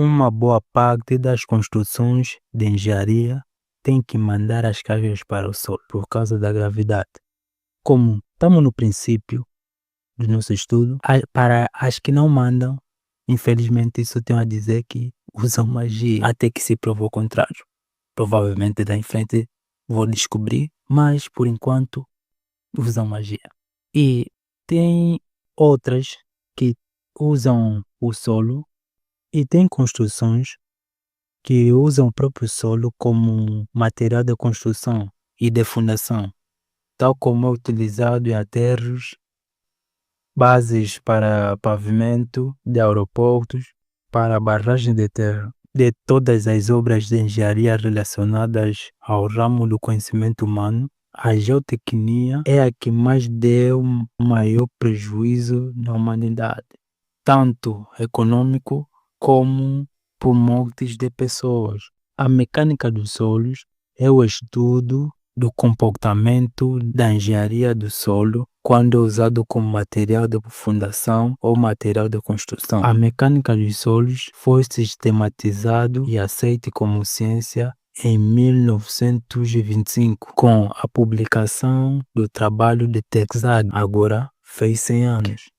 Uma boa parte das construções de engenharia tem que mandar as cargas para o solo por causa da gravidade. Como estamos no princípio do nosso estudo, para as que não mandam, infelizmente isso tem a dizer que usam magia, até que se provou o contrário. Provavelmente daí em frente vou descobrir, mas por enquanto usam magia. E tem outras que usam o solo e tem construções que usam o próprio solo como material de construção e de fundação, tal como é utilizado em aterros, bases para pavimento de aeroportos, para barragem de terra. De todas as obras de engenharia relacionadas ao ramo do conhecimento humano, a geotecnia é a que mais deu maior prejuízo na humanidade, tanto econômico como por mortes de pessoas. A mecânica dos solos é o estudo do comportamento da engenharia do solo quando é usado como material de fundação ou material de construção. A mecânica dos solos foi sistematizado e aceita como ciência em 1925, com a publicação do trabalho de Texag, agora fez 100 anos.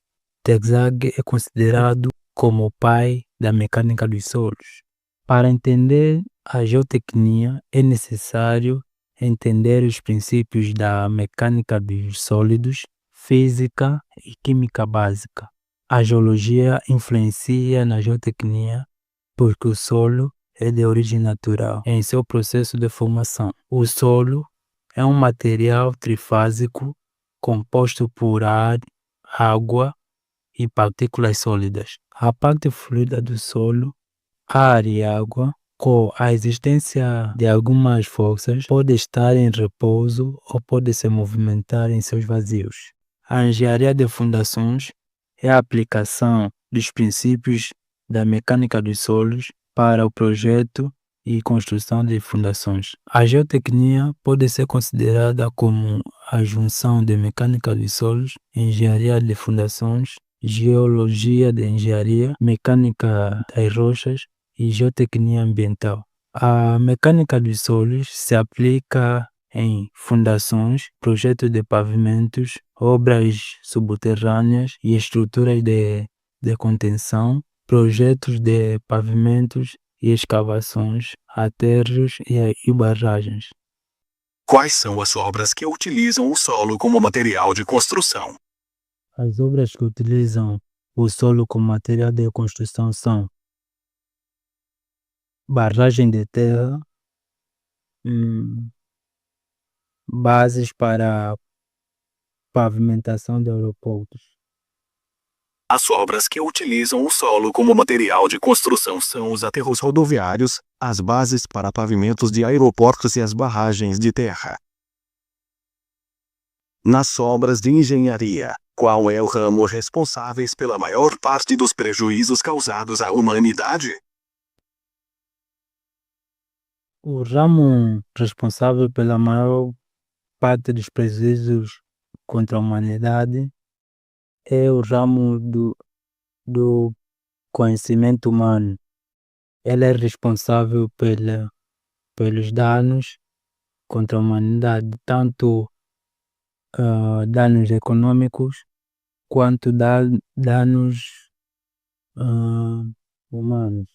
Texag é considerado como o pai da mecânica dos solos. Para entender a geotecnia é necessário entender os princípios da mecânica dos sólidos, física e química básica. A geologia influencia na geotecnia porque o solo é de origem natural em seu processo de formação. O solo é um material trifásico composto por ar, água e partículas sólidas. A parte fluida do solo, ar e água, com a existência de algumas forças, pode estar em repouso ou pode se movimentar em seus vazios. A engenharia de fundações é a aplicação dos princípios da mecânica dos solos para o projeto e construção de fundações. A geotecnia pode ser considerada como a junção de mecânica dos solos, engenharia de fundações, geologia de engenharia, mecânica das rochas e geotecnia ambiental. A mecânica dos solos se aplica em fundações, projetos de pavimentos, obras subterrâneas e estruturas de contenção, projetos de pavimentos e escavações, aterros e barragens. Quais são as obras que utilizam o solo como material de construção? As obras que utilizam o solo como material de construção são barragem de terra, bases para pavimentação de aeroportos. As obras que utilizam o solo como material de construção são os aterros rodoviários, as bases para pavimentos de aeroportos e as barragens de terra. Nas obras de engenharia, qual é o ramo responsável pela maior parte dos prejuízos causados à humanidade? O ramo responsável pela maior parte dos prejuízos contra a humanidade é o ramo do conhecimento humano. Ele é responsável pelos danos contra a humanidade, tanto danos econômicos quanto danos humanos.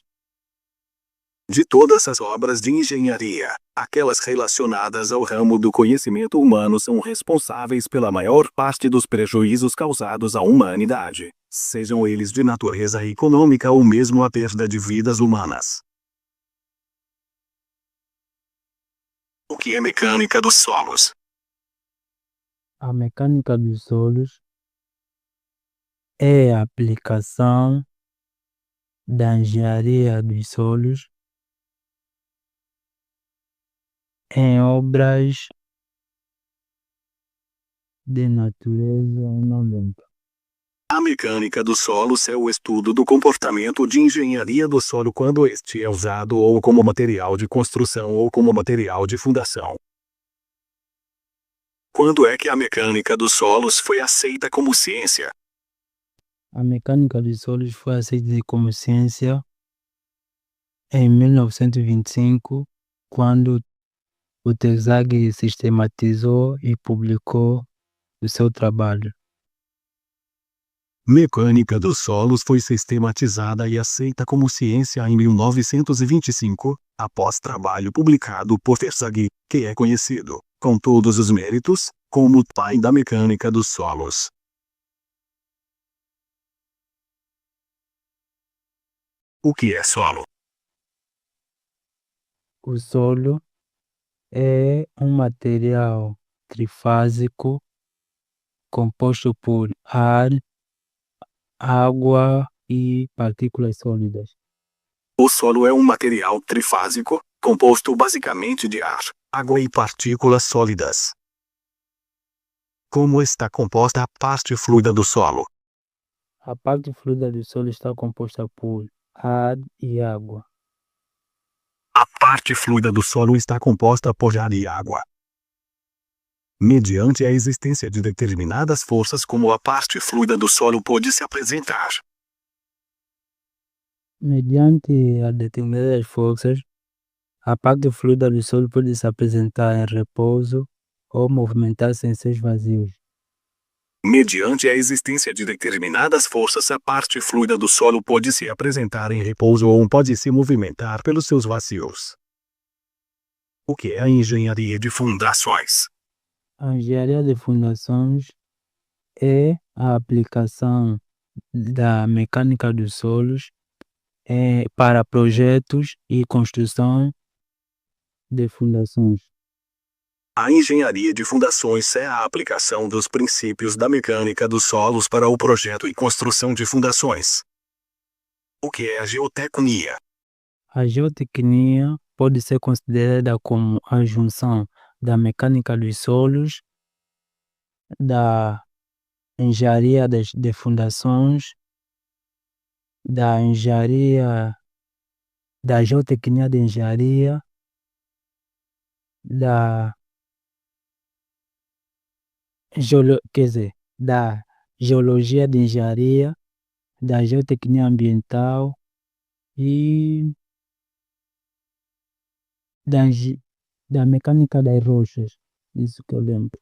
De todas as obras de engenharia, aquelas relacionadas ao ramo do conhecimento humano são responsáveis pela maior parte dos prejuízos causados à humanidade, sejam eles de natureza econômica ou mesmo a perda de vidas humanas. O que é mecânica dos solos? A mecânica dos solos é a aplicação da engenharia dos solos em obras de natureza inorgânica. A mecânica dos solos é o estudo do comportamento de engenharia do solo quando este é usado ou como material de construção ou como material de fundação. Quando é que a mecânica dos solos foi aceita como ciência? A mecânica dos solos foi aceita como ciência em 1925, quando o TECSAG sistematizou e publicou o seu trabalho. Mecânica dos solos foi sistematizada e aceita como ciência em 1925, após trabalho publicado por TECSAG, que é conhecido, com todos os méritos, como o pai da mecânica dos solos. O que é solo? O solo é um material trifásico composto por ar, água e partículas sólidas. O solo é um material trifásico, composto basicamente de ar, água e partículas sólidas. Como está composta a parte fluida do solo? A parte fluida do solo está composta por ar e água. A parte fluida do solo está composta por ar e água. Mediante a existência de determinadas forças, como a parte fluida do solo pode se apresentar. Mediante a determinadas forças, a parte fluida do solo pode se apresentar em repouso ou movimentar-se em seus vazios. Mediante a existência de determinadas forças, a parte fluida do solo pode se apresentar em repouso ou pode se movimentar pelos seus vazios. O que é a engenharia de fundações? A engenharia de fundações é a aplicação da mecânica dos solos para projetos e construção de fundações. A engenharia de fundações é a aplicação dos princípios da mecânica dos solos para o projeto e construção de fundações. O que é a geotecnia? A geotecnia pode ser considerada como a junção da mecânica dos solos, da engenharia de fundações, da engenharia, da geotecnia de engenharia, da da geologia de engenharia, da geotecnia ambiental e da mecânica das rochas. Isso que eu lembro.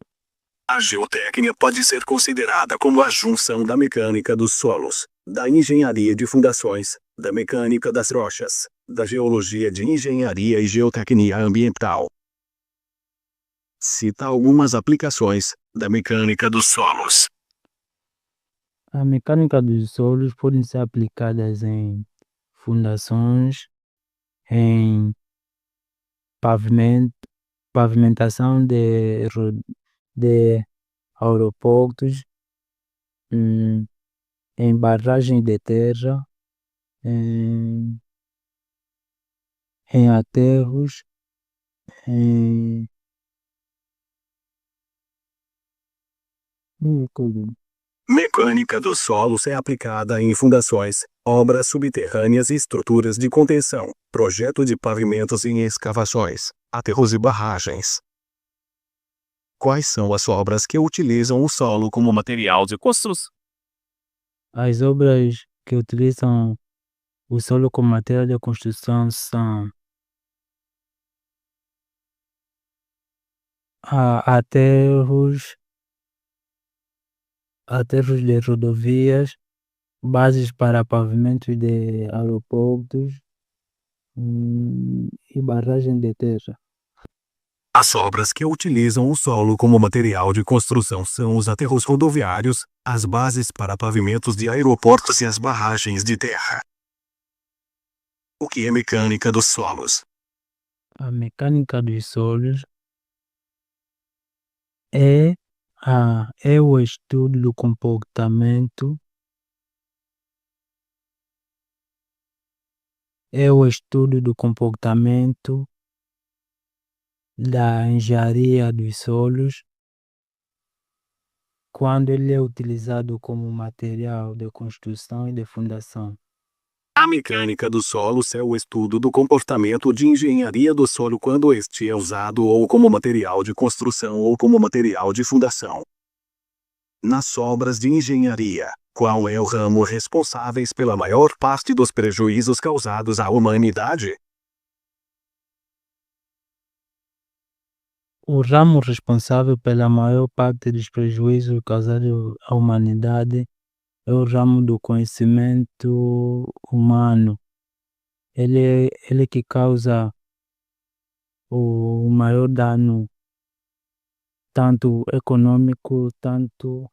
A geotecnia pode ser considerada como a junção da mecânica dos solos, da engenharia de fundações, da mecânica das rochas, da geologia de engenharia e geotecnia ambiental. Cita algumas aplicações da mecânica dos solos. A mecânica dos solos pode ser aplicada em fundações, em pavimentação de aeroportos, em barragem de terra, em, em aterros, em Mecânica dos solos é aplicada em fundações, obras subterrâneas e estruturas de contenção, projeto de pavimentos em escavações, aterros e barragens. Quais são as obras que utilizam o solo como material de construção? As obras que utilizam o solo como material de construção são aterros de rodovias, bases para pavimento de aeroportos e barragem de terra. As obras que utilizam o solo como material de construção são os aterros rodoviários, as bases para pavimentos de aeroportos e as barragens de terra. O que é mecânica dos solos? A mecânica dos solos é o estudo do comportamento, da engenharia dos solos quando ele é utilizado como material de construção e de fundação. A mecânica dos solos é o estudo do comportamento de engenharia do solo quando este é usado ou como material de construção ou como material de fundação. Nas obras de engenharia, qual é o ramo responsável pela maior parte dos prejuízos causados à humanidade? O ramo responsável pela maior parte dos prejuízos causados à humanidade é o ramo do conhecimento humano. Ele que causa o maior dano, tanto econômico, tanto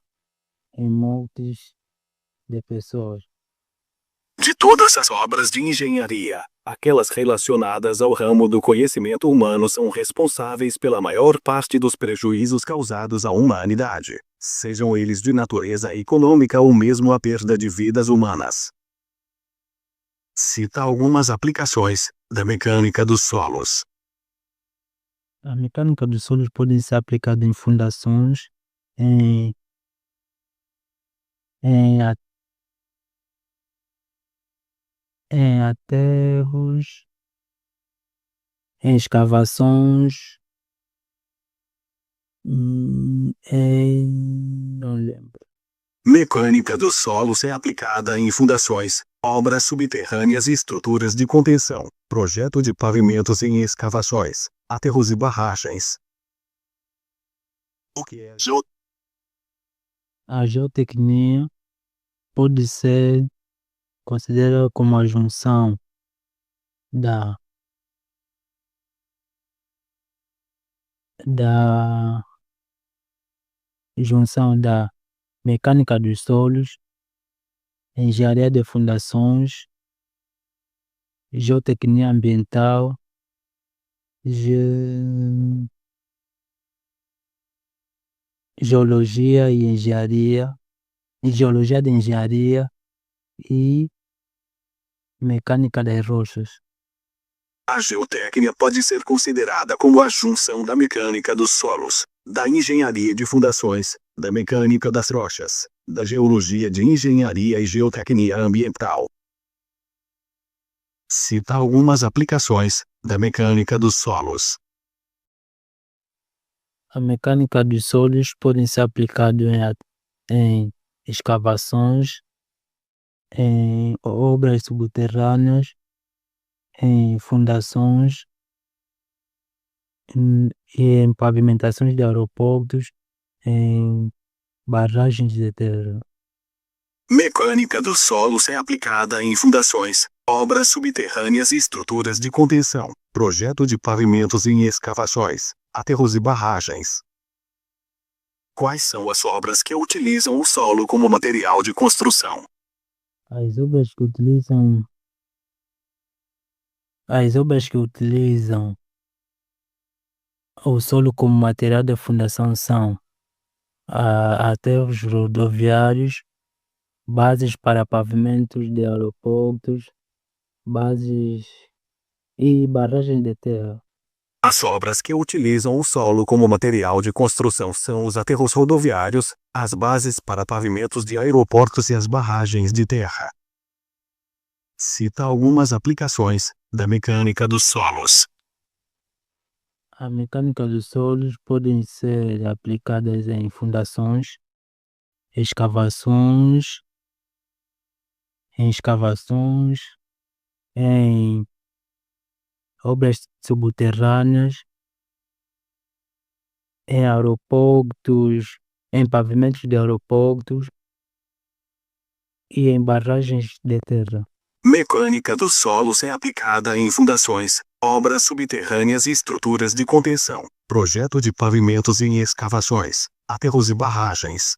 em mortes de pessoas. De todas as obras de engenharia, aquelas relacionadas ao ramo do conhecimento humano são responsáveis pela maior parte dos prejuízos causados à humanidade, sejam eles de natureza econômica ou mesmo a perda de vidas humanas. Cita algumas aplicações da mecânica dos solos. A mecânica dos solos pode ser aplicada em fundações, em aterros, em escavações, não lembro. Mecânica dos solos é aplicada em fundações, obras subterrâneas e estruturas de contenção, projeto de pavimentos em escavações, aterros e barragens. O que é A geotecnia pode ser considerada como a junção da mecânica dos solos, engenharia de fundações, geotecnia ambiental, geologia de engenharia e mecânica das rochas. A geotecnia pode ser considerada como a junção da mecânica dos solos, da engenharia de fundações, da mecânica das rochas, da geologia de engenharia e geotecnia ambiental. Cita algumas aplicações da mecânica dos solos. A mecânica dos solos pode ser aplicada em escavações, em obras subterrâneas, em fundações e em pavimentações de aeroportos, em barragens de terra. Mecânica dos solos é aplicada em fundações, obras subterrâneas e estruturas de contenção, projeto de pavimentos em escavações, aterros e barragens. Quais são as obras que utilizam o solo como material de construção? As obras que utilizam o solo como material de fundação são aterros rodoviários, bases para pavimentos de aeroportos, bases e barragens de terra. As obras que utilizam o solo como material de construção são os aterros rodoviários, as bases para pavimentos de aeroportos e as barragens de terra. Cita algumas aplicações da mecânica dos solos. A mecânica dos solos podem ser aplicadas em fundações, escavações, em obras subterrâneas, em aeroportos, em pavimentos de aeroportos e em barragens de terra. Mecânica dos solos é aplicada em fundações, obras subterrâneas e estruturas de contenção, projeto de pavimentos em escavações, aterros e barragens.